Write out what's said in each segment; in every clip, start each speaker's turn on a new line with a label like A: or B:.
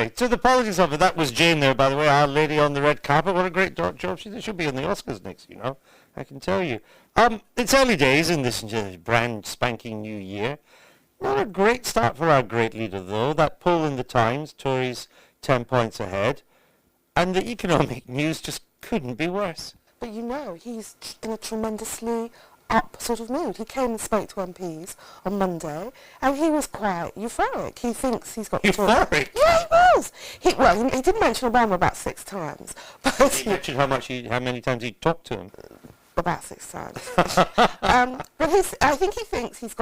A: Anyway, to the politics of it, that was Jane there, by the way, our lady on the red carpet. What a great job she did. She'll be in the Oscars next, you know, I can tell you. It's early days in this brand spanking new year. Not a great start for our great leader, though. That poll in the Times, Tories 10 points ahead. And the economic news just couldn't be worse.
B: But you know, he's in a tremendously up sort of mood. He came and spoke to MPs on Monday, and he was quite euphoric. He thinks he's got...
A: Euphoric?
B: Yeah, he was. He did mention Obama about 6 times. But
A: he mentioned how many times he talked to him.
B: About 6 times. But I think he thinks he's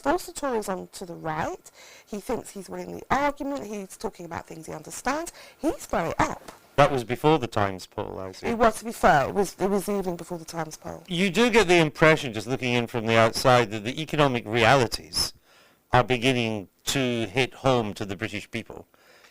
B: forced the Tories onto the right. He thinks he's winning the argument. He's talking about things he understands. He's very up.
A: That was before the Times poll, I see.
B: It was, to be fair. It was the evening before the Times poll.
A: You do get the impression, just looking in from the outside, that the economic realities are beginning to hit home to the British people.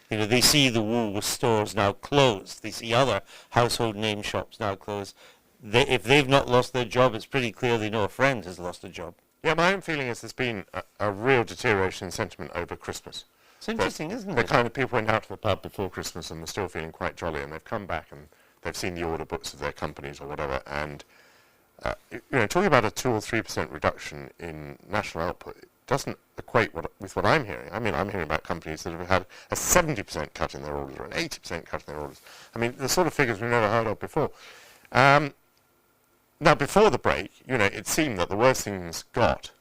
A: You know, they see the Woolworths stores now closed. They see other household name shops now closed. If they've not lost their job, it's pretty clear they know a friend has lost a job.
C: Yeah, my own feeling is there's been a real deterioration in sentiment over Christmas.
A: It's interesting, isn't it?
C: The kind of people went out to the pub before Christmas and were still feeling quite jolly, and they've come back and they've seen the order books of their companies or whatever, and you know, talking about a 2 or 3% reduction in national output doesn't equate with what I'm hearing. I mean, I'm hearing about companies that have had a 70% cut in their orders or an 80% cut in their orders. I mean, the sort of figures we've never heard of before. Now, before the break, you know, it seemed that the worse things got,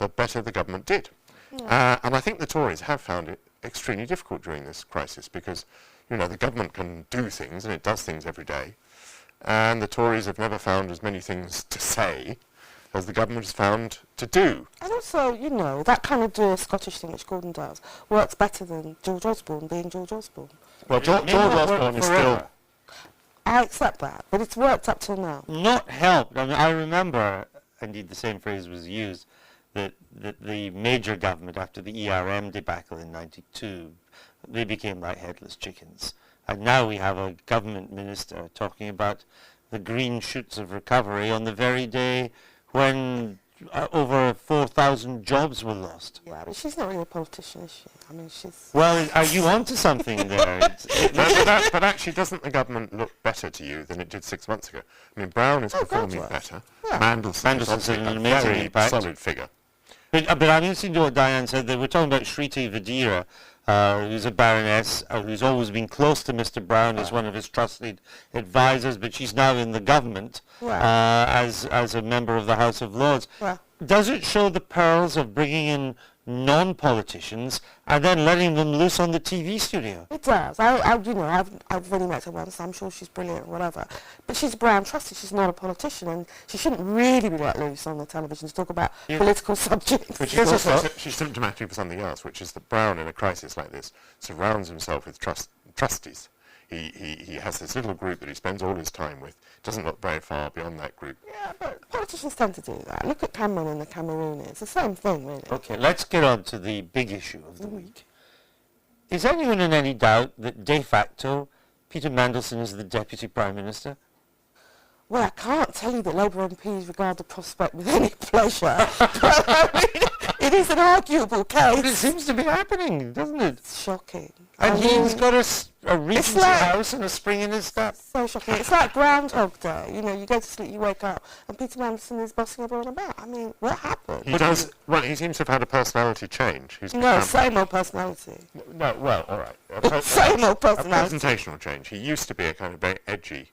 C: the better the government did. Yeah. And I think the Tories have found it extremely difficult during this crisis because, you know, the government can do things, and it does things every day, and the Tories have never found as many things to say as the government has found to do.
B: And also, you know, that kind of dual Scottish thing which Gordon does works better than George Osborne being George Osborne.
C: Well, George Osborne is still...
B: I accept that, but it's worked up till now.
A: Not helped. I mean, I remember, indeed the same phrase was used, that the major government, after the ERM debacle in '92, they became like headless chickens. And now we have a government minister talking about the green shoots of recovery on the very day when over 4,000 jobs were lost.
B: Yeah, but she's not really a politician, is she? I mean, she's...
A: Well, are you onto something there?
C: But actually, doesn't the government look better to you than it did 6 months ago? I mean, Brown is performing better. Yeah. Mandelson's
A: an
C: a
A: amazing
C: very
A: impact.
C: solid figure.
A: But I'm interested to what Diane said. They were talking about Shriti Vadira, who's a baroness, who's always been close to Mr. Brown as one of his trusted advisors, but she's now in the government as a member of the House of Lords. Does it show the perils of bringing in non-politicians and then letting them loose on the TV studio?
B: It does. I've really met her once. I'm sure she's brilliant or whatever. But she's Brown trusted. She's not a politician, and she shouldn't really be let loose on the television to talk about political subjects.
C: But she's symptomatic for something else, which is that Brown, in a crisis like this, surrounds himself with trusties. He has this little group that he spends all his time with. Doesn't look very far beyond that group.
B: Yeah, but politicians tend to do that. Look at Cameron and the Cameroonians. It's the same thing, really.
A: Okay, let's get on to the big issue of the week. Is anyone in any doubt that de facto Peter Mandelson is the Deputy Prime Minister?
B: Well, I can't tell you that Labour MPs regard the prospect with any pleasure. But I mean, it is an arguable case.
A: But it seems to be happening, doesn't it?
B: It's shocking.
A: And he's got a Regency house and a spring in his step.
B: So shocking. It's like Groundhog Day. You know, you go to sleep, you wake up, and Peter Mandelson is bossing everyone about. I mean, what happened?
C: He seems to have had a personality change.
B: Same old personality.
C: No, well, all right.
B: Same old personality.
C: A presentational change. He used to be a kind of very edgy,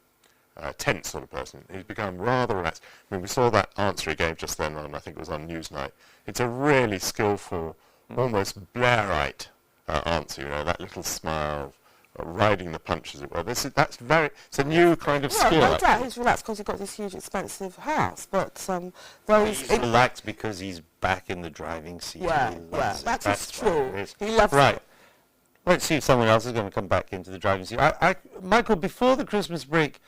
C: tense sort of person. He's become rather relaxed. I mean, we saw that answer he gave just then on, I think it was on Newsnight. It's a really skillful, almost Blairite answer, you know, that little smile, riding the punch, as it were. It's a new kind of skill.
B: No doubt he's relaxed because he's got this huge, expensive house, but
A: he's relaxed because he's back in the driving seat.
B: That's true. He loves it.
A: Let's see if someone else is going to come back into the driving seat. Michael, before the Christmas break,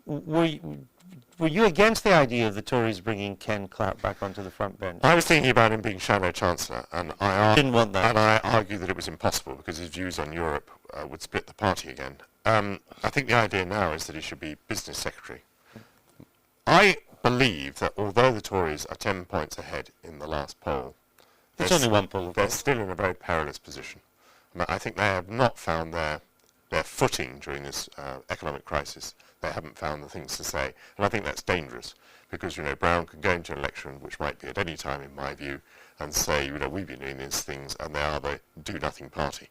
A: were you against the idea of the Tories bringing Ken Clarke back onto the front bench?
C: I was thinking about him being Shadow Chancellor, and
A: didn't want that.
C: And I argued that it was impossible because his views on Europe would split the party again. I think the idea now is that he should be Business Secretary. I believe that although the Tories are 10 points ahead in the last poll,
A: it's only one poll.
C: They're still in a very perilous position. I think they have not found their their footing during this economic crisis, they haven't found the things to say. And I think that's dangerous because, Brown can go into an election, which might be at any time in my view, and say, we've been doing these things, and they are the do-nothing party.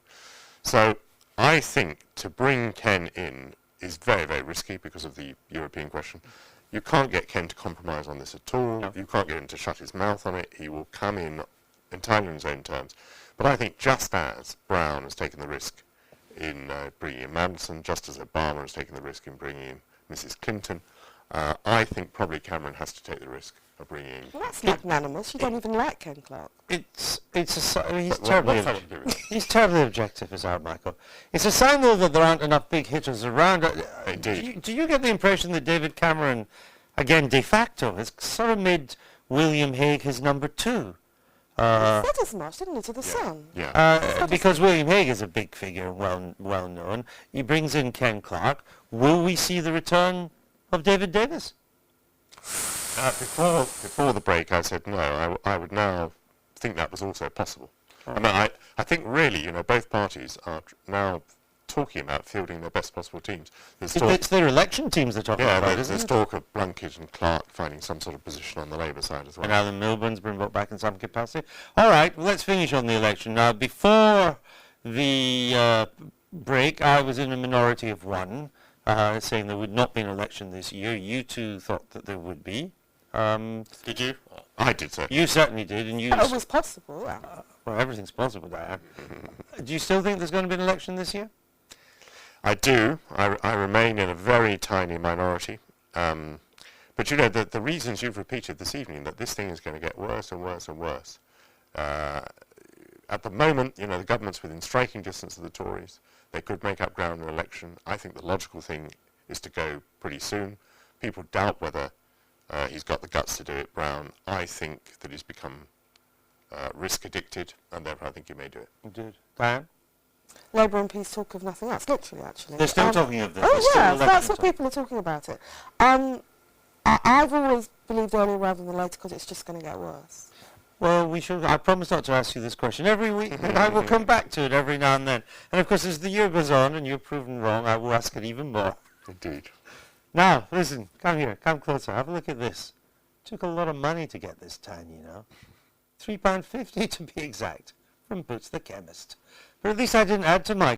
C: So I think to bring Ken in is very, very risky because of the European question. You can't get Ken to compromise on this at all. No. You can't get him to shut his mouth on it. He will come in entirely on his own terms. But I think just as Brown has taken the risk in bringing in Madison, just as Obama has taken the risk in bringing in Mrs. Clinton, I think probably Cameron has to take the risk of bringing in...
B: Well, that's magnanimous. You don't even like Ken Clarke.
A: He's terribly objective, is that, Michael? It's a sign, though, that there aren't enough big hitters around.
C: Indeed.
A: Do you get the impression that David Cameron, again, de facto, has sort of made William Hague his number two?
B: He said as much, didn't he, to the Sun?
C: Yeah.
A: Because William Hague is a big figure, well known. He brings in Ken Clarke. Will we see the return of David Davis?
C: Before the break, I said no. I would now think that was also possible. I mean, I think really, both parties are now talking about fielding their best possible teams.
A: It's their election teams they're talking about, isn't it?
C: There's talk of Blunkett and Clarke finding some sort of position on the Labour side as well.
A: And Alan Milburn's been brought back in some capacity. All right, well, let's finish on the election. Now, before the break, I was in a minority of one, saying there would not be an election this year. You two thought that there would be.
C: Did you? I did, sir.
A: You certainly did, and you...
B: It was possible.
A: Well, everything's possible, Diane. Do you still think there's going to be an election this year?
C: I do. I remain in a very tiny minority. But the reasons you've repeated this evening, that this thing is going to get worse and worse and worse. At the moment, the government's within striking distance of the Tories. They could make up ground in an election. I think the logical thing is to go pretty soon. People doubt whether he's got the guts to do it, Brown. I think that he's become risk addicted, and therefore I think he may do it.
A: Indeed. Diane?
B: Labour MPs talk of nothing else, literally, actually.
A: They're still talking of this.
B: Oh, yeah, that's what people are talking about it. I've always believed earlier rather than later because it's just going to get worse.
A: Well, I promise not to ask you this question every week, and I will come back to it every now and then. And of course, as the year goes on and you're proven wrong, I will ask it even more.
C: Indeed.
A: Now, listen, come here, come closer, have a look at this. Took a lot of money to get this tan, £3.50 to be exact, from Boots the chemist. But at least I didn't add to my